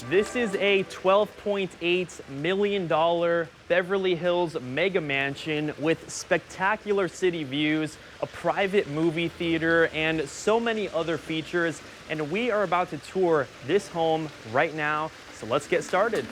This is a $12.8 million Beverly Hills mega mansion with spectacular city views, a private movie theater, and so many other features. And we are about to tour this home right now, so let's get started.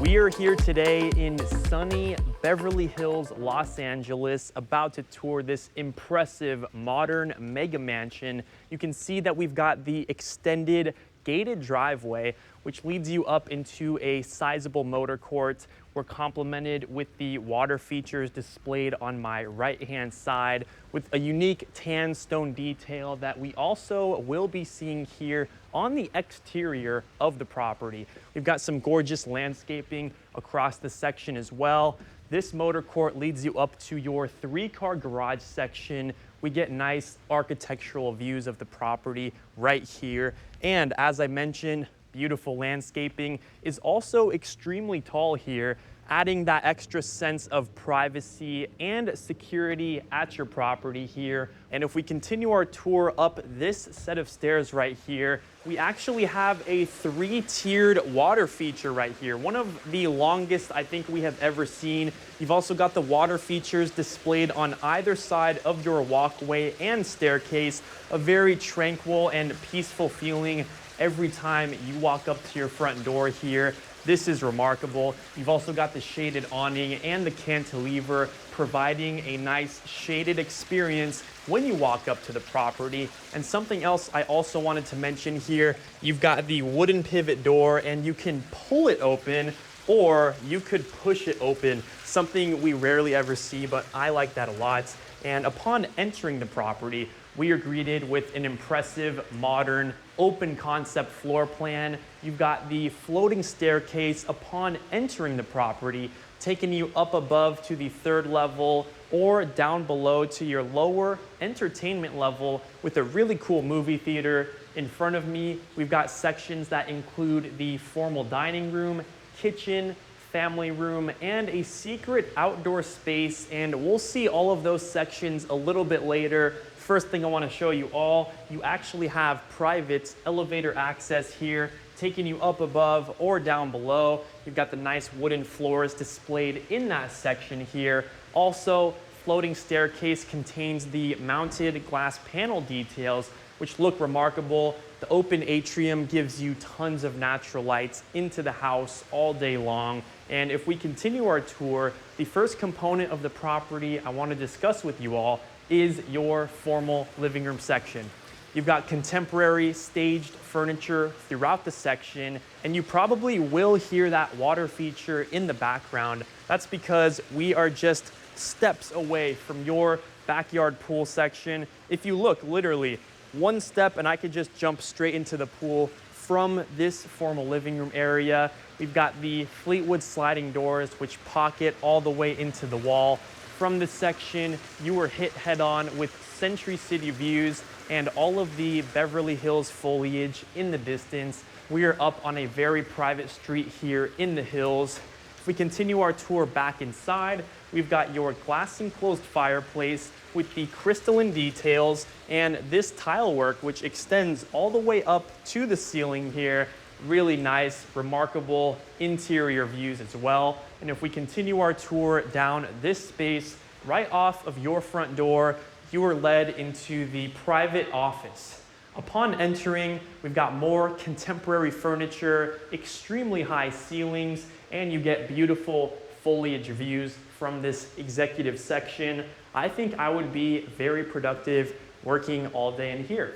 We are here today in sunny Beverly Hills, Los Angeles, about to tour this impressive modern mega mansion. You can see that we've got the extended gated driveway, which leads you up into a sizable motor court. We're complemented with the water features displayed on my right-hand side with a unique tan stone detail that we also will be seeing here on the exterior of the property. We've got some gorgeous landscaping across the section as well. This motor court leads you up to your 3-car garage section. We get nice architectural views of the property right here. And as I mentioned, beautiful landscaping is also extremely tall here, adding that extra sense of privacy and security at your property here. And if we continue our tour up this set of stairs right here, we actually have a 3-tiered water feature right here. One of the longest I think we have ever seen. You've also got the water features displayed on either side of your walkway and staircase. A very tranquil and peaceful feeling every time you walk up to your front door here. This is remarkable. You've also got the shaded awning and the cantilever, providing a nice shaded experience when you walk up to the property. And something else I also wanted to mention here, you've got the wooden pivot door and you can pull it open or you could push it open, something we rarely ever see, but I like that a lot. And upon entering the property, we are greeted with an impressive, modern, open concept floor plan. You've got the floating staircase upon entering the property, taking you up above to the 3rd level or down below to your lower entertainment level with a really cool movie theater. In front of me, we've got sections that include the formal dining room, kitchen, family room, and a secret outdoor space. And we'll see all of those sections a little bit later. First thing I want to show you all, you actually have private elevator access here, taking you up above or down below. You've got the nice wooden floors displayed in that section here. Also, floating staircase contains the mounted glass panel details, which look remarkable. The open atrium gives you tons of natural lights into the house all day long. And if we continue our tour, the first component of the property I want to discuss with you all is your formal living room section. You've got contemporary staged furniture throughout the section, and you probably will hear that water feature in the background. That's because we are just steps away from your backyard pool section. If you look, literally one step and I could just jump straight into the pool from this formal living room area. We've got the Fleetwood sliding doors, which pocket all the way into the wall. From this section, you were hit head-on with Century City views and all of the Beverly Hills foliage in the distance. We are up on a very private street here in the hills. If we continue our tour back inside, we've got your glass-enclosed fireplace with the crystalline details and this tile work, which extends all the way up to the ceiling here. Really nice, remarkable interior views as well. And if we continue our tour down this space, right off of your front door, you are led into the private office. Upon entering, we've got more contemporary furniture, extremely high ceilings, and you get beautiful foliage views from this executive section. I think I would be very productive working all day in here.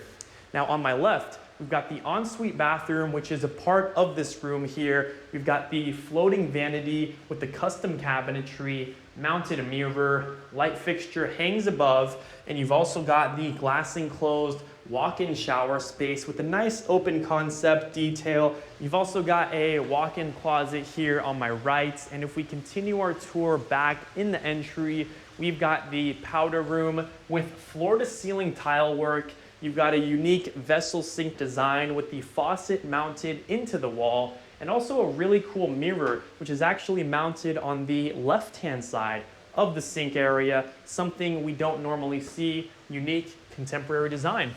Now on my left, we've got the ensuite bathroom, which is a part of this room here. We've got the floating vanity with the custom cabinetry, mounted mirror, light fixture hangs above, and you've also got the glass enclosed walk-in shower space with a nice open concept detail. You've also got a walk-in closet here on my right. And if we continue our tour back in the entry, we've got the powder room with floor-to-ceiling tile work. You've got a unique vessel sink design with the faucet mounted into the wall, and also a really cool mirror, which is actually mounted on the left-hand side of the sink area, something we don't normally see, unique contemporary design.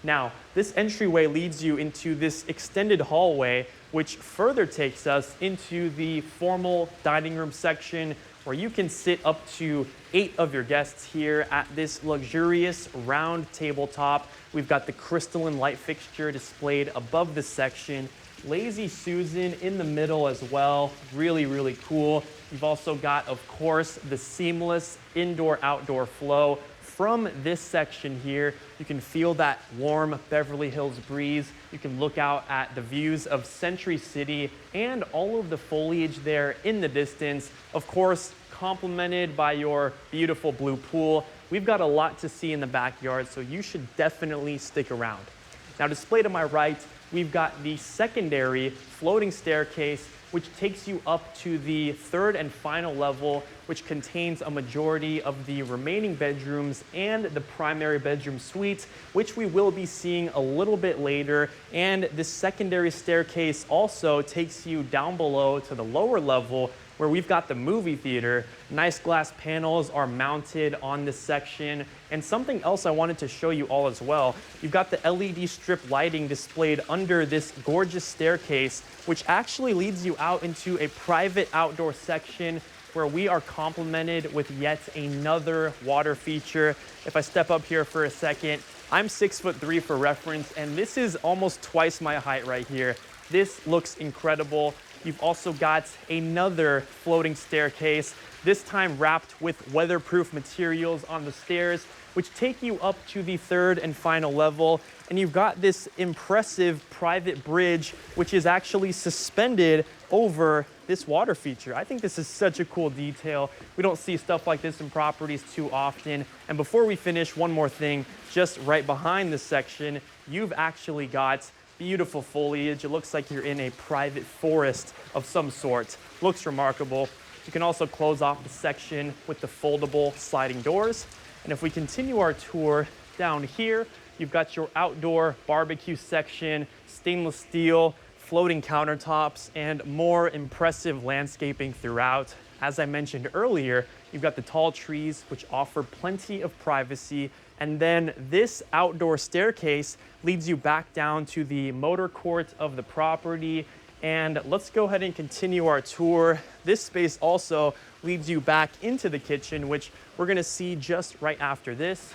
Now, this entryway leads you into this extended hallway, which further takes us into the formal dining room section, where you can sit up to 8 of your guests here at this luxurious round tabletop. We've got the crystalline light fixture displayed above the section. Lazy Susan in the middle as well. Really, really cool. You've also got, of course, the seamless indoor-outdoor flow. From this section here, you can feel that warm Beverly Hills breeze. You can look out at the views of Century City and all of the foliage there in the distance. Of course, complemented by your beautiful blue pool. We've got a lot to see in the backyard, so you should definitely stick around. Now, displayed to my right, we've got the secondary floating staircase, which takes you up to the 3rd and final level, which contains a majority of the remaining bedrooms and the primary bedroom suite, which we will be seeing a little bit later. And this secondary staircase also takes you down below to the lower level, where we've got the movie theater. Nice glass panels are mounted on this section. And something else I wanted to show you all as well, you've got the LED strip lighting displayed under this gorgeous staircase, which actually leads you out into a private outdoor section where we are complemented with yet another water feature. If I step up here for a second, I'm 6'3" for reference, and this is almost twice my height right here. This looks incredible. You've also got another floating staircase, this time wrapped with weatherproof materials on the stairs, which take you up to the 3rd and final level. And you've got this impressive private bridge, which is actually suspended over this water feature. I think this is such a cool detail. We don't see stuff like this in properties too often. And before we finish, one more thing, just right behind this section, you've actually got beautiful foliage. It looks like you're in a private forest of some sort. Looks remarkable. You can also close off the section with the foldable sliding doors. And if we continue our tour down here, you've got your outdoor barbecue section, stainless steel, floating countertops, and more impressive landscaping throughout. As I mentioned earlier, you've got the tall trees, which offer plenty of privacy. And then this outdoor staircase leads you back down to the motor court of the property. And let's go ahead and continue our tour. This space also leads you back into the kitchen, which we're gonna see just right after this.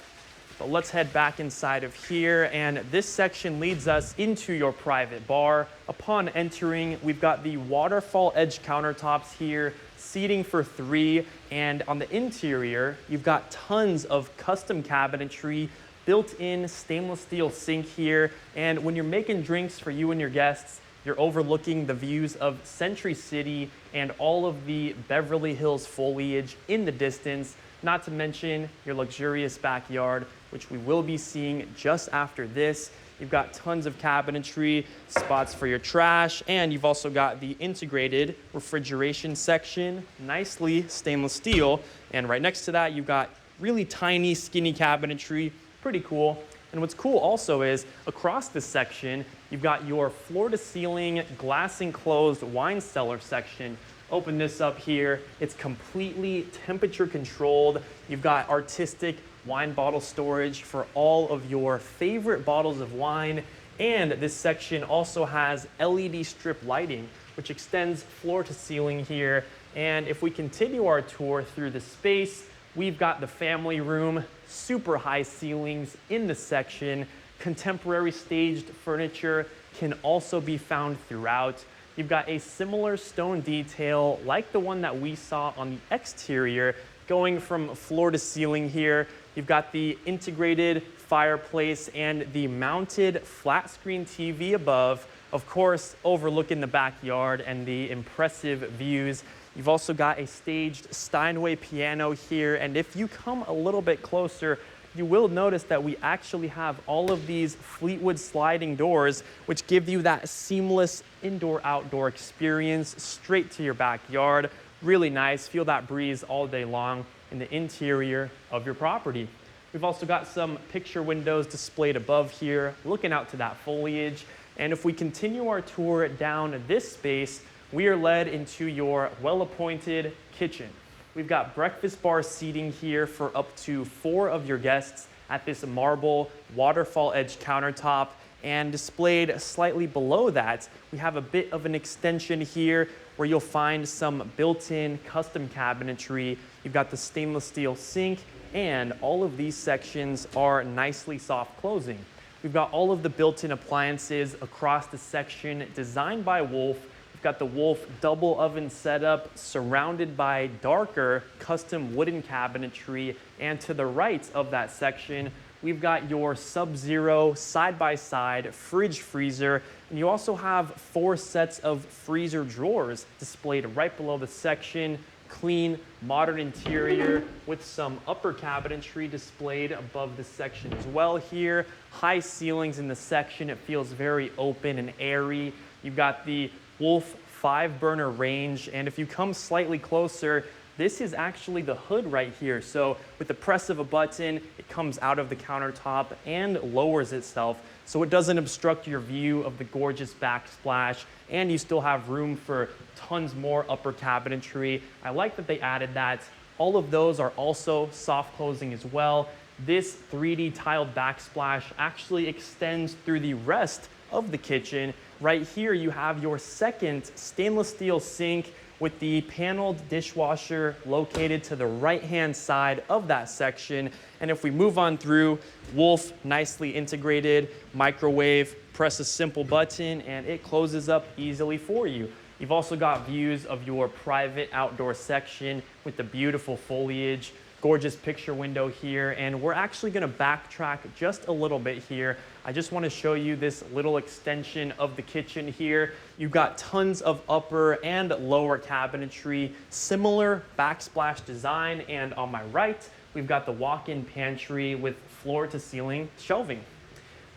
But let's head back inside of here, and this section leads us into your private bar. Upon entering, we've got the waterfall edge countertops here, seating for 3, and on the interior, you've got tons of custom cabinetry, built-in stainless steel sink here, and when you're making drinks for you and your guests, you're overlooking the views of Century City and all of the Beverly Hills foliage in the distance, not to mention your luxurious backyard, which we will be seeing just after this. You've got tons of cabinetry, spots for your trash, and you've also got the integrated refrigeration section, nicely stainless steel. And right next to that, you've got really tiny, skinny cabinetry, pretty cool. And what's cool also is across this section, you've got your floor-to-ceiling glass enclosed wine cellar section. Open this up here. It's completely temperature controlled. You've got artistic wine bottle storage for all of your favorite bottles of wine. And this section also has LED strip lighting, which extends floor to ceiling here. And if we continue our tour through the space, we've got the family room, super high ceilings in the section. Contemporary staged furniture can also be found throughout. You've got a similar stone detail like the one that we saw on the exterior going from floor to ceiling here. You've got the integrated fireplace and the mounted flat screen TV above, of course, overlooking the backyard and the impressive views. You've also got a staged Steinway piano here, and if you come a little bit closer, you will notice that we actually have all of these Fleetwood sliding doors, which give you that seamless indoor-outdoor experience straight to your backyard. Really nice, feel that breeze all day long in the interior of your property. We've also got some picture windows displayed above here, looking out to that foliage. And if we continue our tour down this space, we are led into your well-appointed kitchen. We've got breakfast bar seating here for up to 4 of your guests at this marble waterfall edge countertop. And displayed slightly below that, we have a bit of an extension here where you'll find some built-in custom cabinetry. You've got the stainless steel sink, and all of these sections are nicely soft closing. We've got all of the built-in appliances across the section designed by Wolf. We've got the Wolf double oven setup surrounded by darker custom wooden cabinetry. And to the right of that section, we've got your Sub-Zero side-by-side fridge freezer. And you also have 4 sets of freezer drawers displayed right below the section. Clean, modern interior with some upper cabinetry displayed above the section as well here. High ceilings in the section. It feels very open and airy. You've got the Wolf 5-burner range, and if you come slightly closer, this is actually the hood right here. So with the press of a button, it comes out of the countertop and lowers itself so it doesn't obstruct your view of the gorgeous backsplash, and you still have room for tons more upper cabinetry. I like that they added that. All of those are also soft closing as well. This 3D tiled backsplash actually extends through the rest of the kitchen. Right here you have your second stainless steel sink with the paneled dishwasher located to the right-hand side of that section. And if we move on through, Wolf nicely integrated microwave, press a simple button and it closes up easily for you. You've also got views of your private outdoor section with the beautiful foliage, gorgeous picture window here, and we're actually gonna backtrack just a little bit here. I just wanna show you this little extension of the kitchen here. You've got tons of upper and lower cabinetry, similar backsplash design, and on my right, we've got the walk-in pantry with floor-to-ceiling shelving.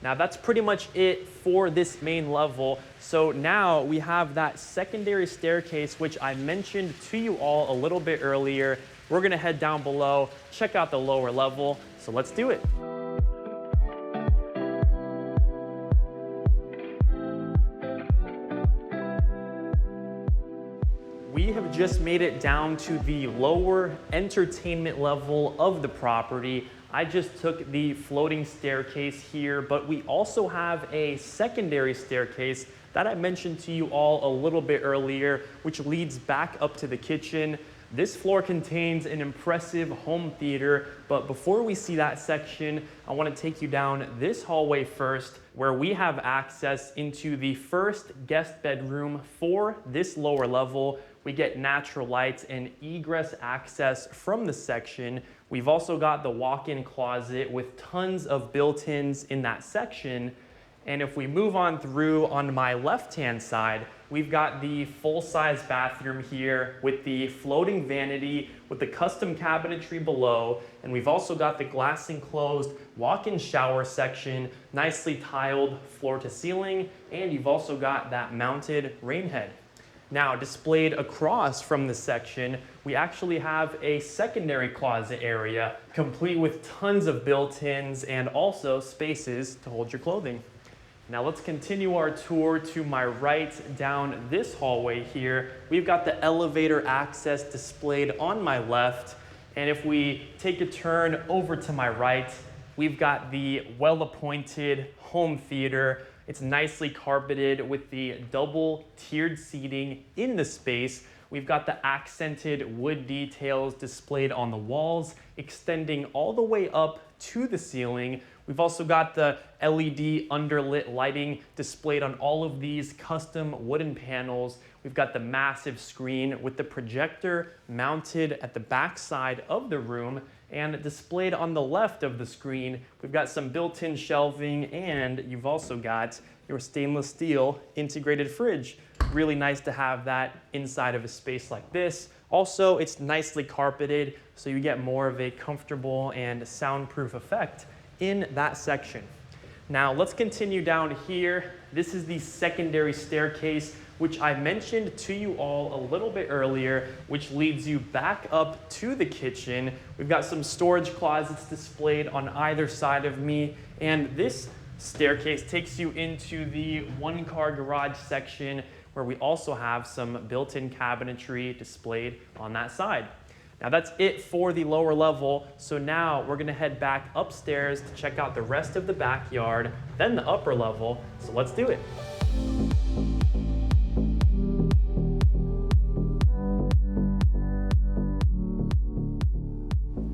Now that's pretty much it for this main level. So now we have that secondary staircase, which I mentioned to you all a little bit earlier. We're gonna head down below, check out the lower level, so let's do it. We have just made it down to the lower entertainment level of the property. I just took the floating staircase here, but we also have a secondary staircase that I mentioned to you all a little bit earlier, which leads back up to the kitchen. This floor contains an impressive home theater, but before we see that section, I want to take you down this hallway first, where we have access into the first guest bedroom for this lower level. We get natural light and egress access from the section. We've also got the walk-in closet with tons of built-ins in that section. And if we move on through on my left-hand side, we've got the full-size bathroom here with the floating vanity with the custom cabinetry below. And we've also got the glass enclosed walk-in shower section, nicely tiled floor to ceiling. And you've also got that mounted rain head. Now, displayed across from the section, we actually have a secondary closet area, complete with tons of built-ins and also spaces to hold your clothing. Now let's continue our tour to my right down this hallway here. We've got the elevator access displayed on my left. And if we take a turn over to my right, we've got the well-appointed home theater. It's nicely carpeted with the double tiered seating in the space. We've got the accented wood details displayed on the walls, extending all the way up to the ceiling. We've also got the LED underlit lighting displayed on all of these custom wooden panels. We've got the massive screen with the projector mounted at the back side of the room, and displayed on the left of the screen, we've got some built-in shelving, and you've also got your stainless steel integrated fridge. Really nice to have that inside of a space like this. Also, it's nicely carpeted, so you get more of a comfortable and soundproof effect in that section. Now let's continue down here. This is the secondary staircase, which I mentioned to you all a little bit earlier, which leads you back up to the kitchen. We've got some storage closets displayed on either side of me, and this staircase takes you into the one-car garage section, where we also have some built-in cabinetry displayed on that side. Now that's it for the lower level, so now we're gonna head back upstairs to check out the rest of the backyard, then the upper level, so let's do it.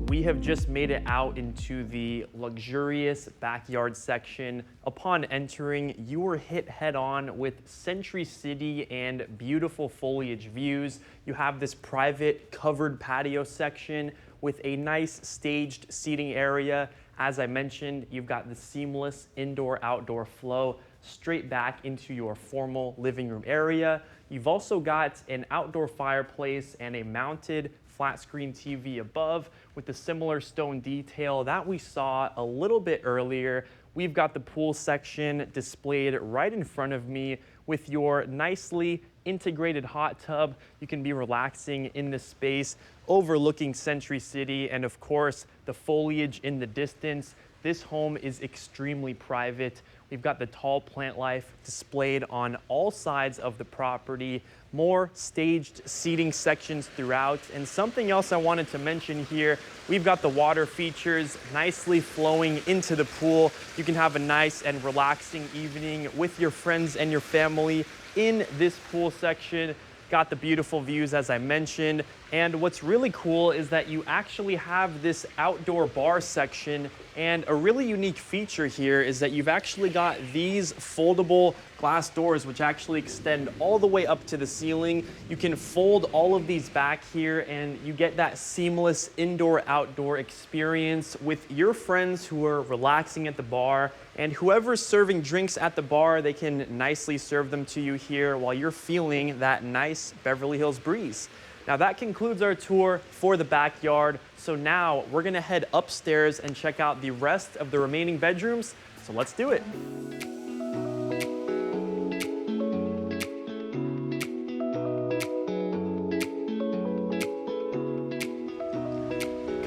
We have just made it out into the luxurious backyard section. Upon entering, you were hit head on with Century City and beautiful foliage views. You have this private covered patio section with a nice staged seating area. As I mentioned, you've got the seamless indoor-outdoor flow straight back into your formal living room area. You've also got an outdoor fireplace and a mounted flat screen TV above with the similar stone detail that we saw a little bit earlier. We've got the pool section displayed right in front of me with your nicely integrated hot tub. You can be relaxing in this space overlooking Century City and of course the foliage in the distance. This home is extremely private. We've got the tall plant life displayed on all sides of the property, more staged seating sections throughout. And something else I wanted to mention here, we've got the water features nicely flowing into the pool. You can have a nice and relaxing evening with your friends and your family in this pool section. Got the beautiful views as I mentioned. And what's really cool is that you actually have this outdoor bar section, and a really unique feature here is that you've actually got these foldable glass doors which actually extend all the way up to the ceiling. You can fold all of these back here and you get that seamless indoor-outdoor experience with your friends who are relaxing at the bar, and whoever's serving drinks at the bar, they can nicely serve them to you here while you're feeling that nice Beverly Hills breeze. Now that concludes our tour for the backyard. So now we're gonna head upstairs and check out the rest of the remaining bedrooms. So let's do it.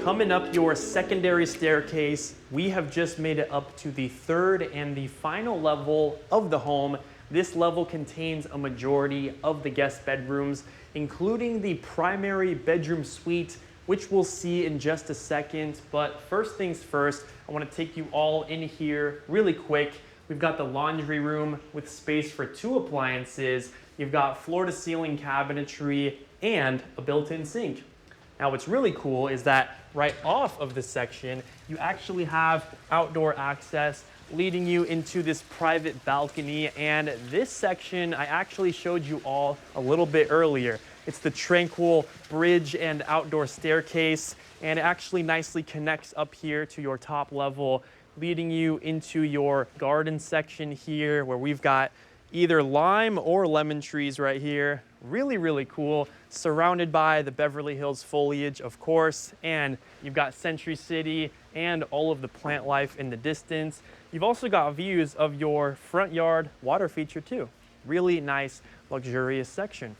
Coming up your secondary staircase, we have just made it up to the third and the final level of the home. This level contains a majority of the guest bedrooms, including the primary bedroom suite, which we'll see in just a second. But first things first, I want to take you all in here really quick. We've got the laundry room with space for 2 appliances. You've got floor-to-ceiling cabinetry and a built-in sink. Now what's really cool is that right off of this section, you actually have outdoor access leading you into this private balcony. And this section I actually showed you all a little bit earlier. It's the tranquil bridge and outdoor staircase, and it actually nicely connects up here to your top level, leading you into your garden section here, where we've got either lime or lemon trees right here. Really, really cool, surrounded by the Beverly Hills foliage, of course, and you've got Century City and all of the plant life in the distance. You've also got views of your front yard water feature too. Really nice, luxurious section.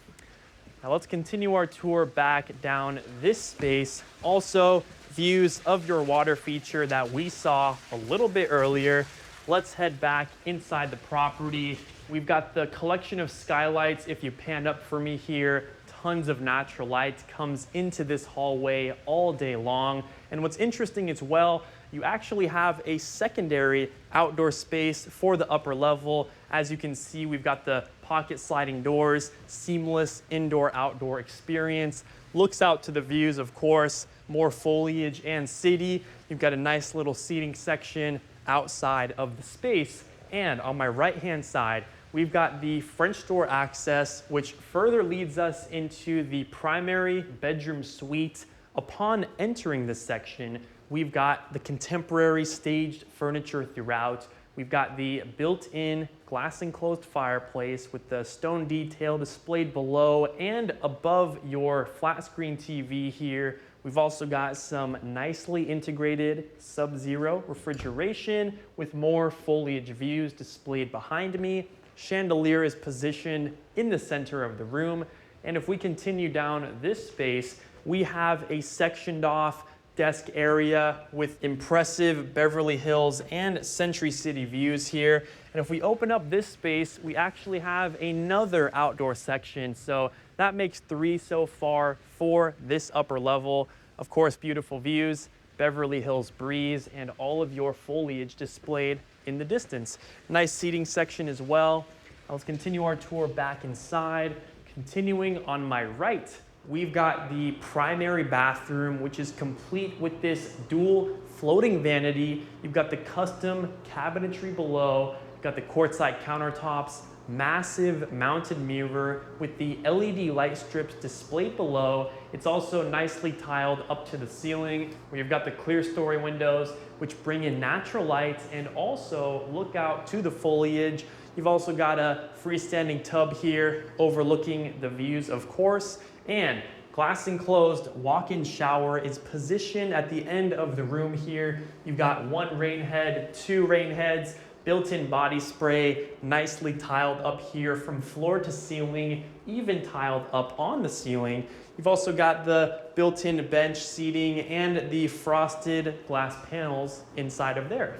Now let's continue our tour back down this space. Also, views of your water feature that we saw a little bit earlier. Let's head back inside the property. We've got the collection of skylights. If you pan up for me here, tons of natural light comes into this hallway all day long. And what's interesting as well, you actually have a secondary outdoor space for the upper level. As you can see, we've got the pocket sliding doors, seamless indoor-outdoor experience. Looks out to the views, of course, more foliage and city. You've got a nice little seating section outside of the space. And on my right-hand side, we've got the French door access, which further leads us into the primary bedroom suite. Upon entering this section, we've got the contemporary staged furniture throughout. We've got the built-in glass enclosed fireplace with the stone detail displayed below and above your flat screen TV here. We've also got some nicely integrated sub-zero refrigeration with more foliage views displayed behind me. Chandelier is positioned in the center of the room. And if we continue down this space, we have a sectioned off desk area with impressive Beverly Hills and Century City views here. And if we open up this space, we actually have another outdoor section. So that makes 3 so far for this upper level. Of course, beautiful views, Beverly Hills breeze, and all of your foliage displayed in the distance. Nice seating section as well. Now let's continue our tour back inside. Continuing on my right, we've got the primary bathroom, which is complete with this dual floating vanity. You've got the custom cabinetry below. You've got the quartzite countertops, massive mounted mirror with the LED light strips displayed below. It's also nicely tiled up to the ceiling, where you've got the clear story windows, which bring in natural light and also look out to the foliage. You've also got a freestanding tub here overlooking the views, of course, and glass enclosed walk-in shower is positioned at the end of the room here. You've got 1 rain head, 2 rain heads, built-in body spray, nicely tiled up here from floor to ceiling, even tiled up on the ceiling. You've also got the built-in bench seating and the frosted glass panels inside of there.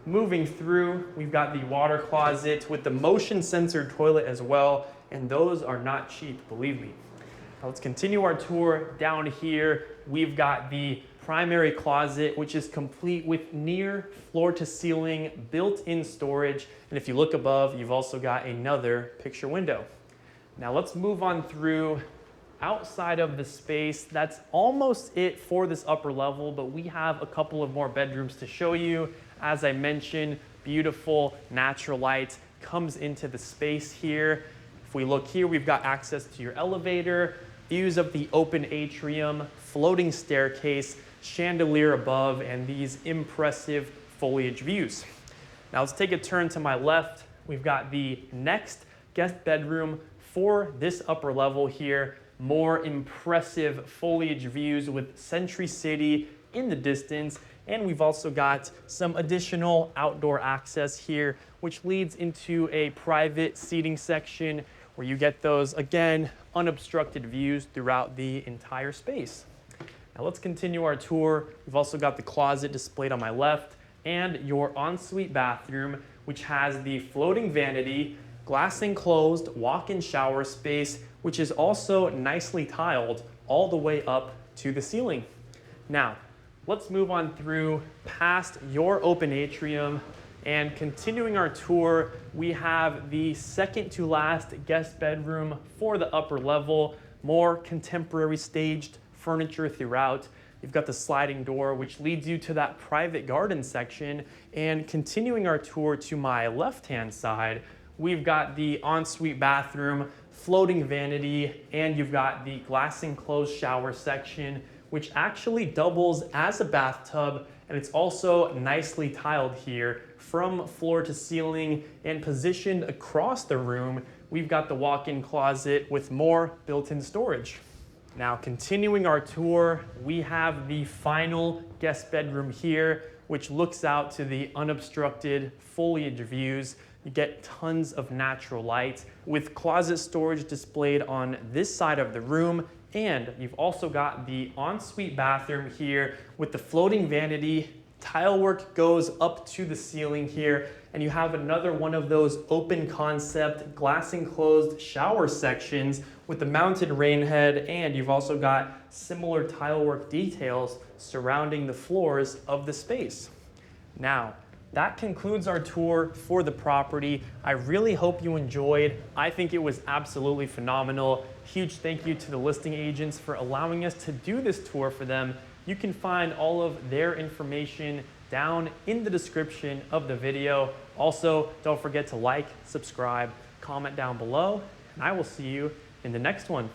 Moving through, we've got the water closet with the motion sensor toilet as well, and those are not cheap, believe me. Now let's continue our tour. Down here, we've got the primary closet, which is complete with near floor to ceiling built-in storage. And if you look above, you've also got another picture window. Now let's move on through. Outside of the space, that's almost it for this upper level, but we have a couple of more bedrooms to show you. As I mentioned, beautiful natural light comes into the space here. If we look here, we've got access to your elevator, views of the open atrium, floating staircase, chandelier above, and these impressive foliage views. Now let's take a turn to my left. We've got the next guest bedroom for this upper level here. More impressive foliage views with Century City in the distance. And we've also got some additional outdoor access here, which leads into a private seating section where you get those, again, unobstructed views throughout the entire space. Now let's continue our tour. We've also got the closet displayed on my left and your ensuite bathroom, which has the floating vanity, glass enclosed walk-in shower space, which is also nicely tiled all the way up to the ceiling. Now, let's move on through past your open atrium, and continuing our tour, we have the second to last guest bedroom for the upper level. More contemporary staged furniture throughout. You've got the sliding door, which leads you to that private garden section. And continuing our tour to my left-hand side, we've got the ensuite bathroom, floating vanity, and you've got the glass enclosed shower section, which actually doubles as a bathtub, and it's also nicely tiled here from floor to ceiling and positioned across the room. We've got the walk-in closet with more built-in storage. Now, continuing our tour, we have the final guest bedroom here, which looks out to the unobstructed foliage views. You get tons of natural light with closet storage displayed on this side of the room. And you've also got the ensuite bathroom here with the floating vanity. Tile work goes up to the ceiling here, and you have another one of those open concept glass enclosed shower sections with the mounted rain head, and you've also got similar tile work details surrounding the floors of the space. Now, that concludes our tour for the property. I really hope you enjoyed. I think it was absolutely phenomenal. Huge thank you to the listing agents for allowing us to do this tour for them. You can find all of their information down in the description of the video. Also, don't forget to like, subscribe, comment down below, and I will see you in the next one.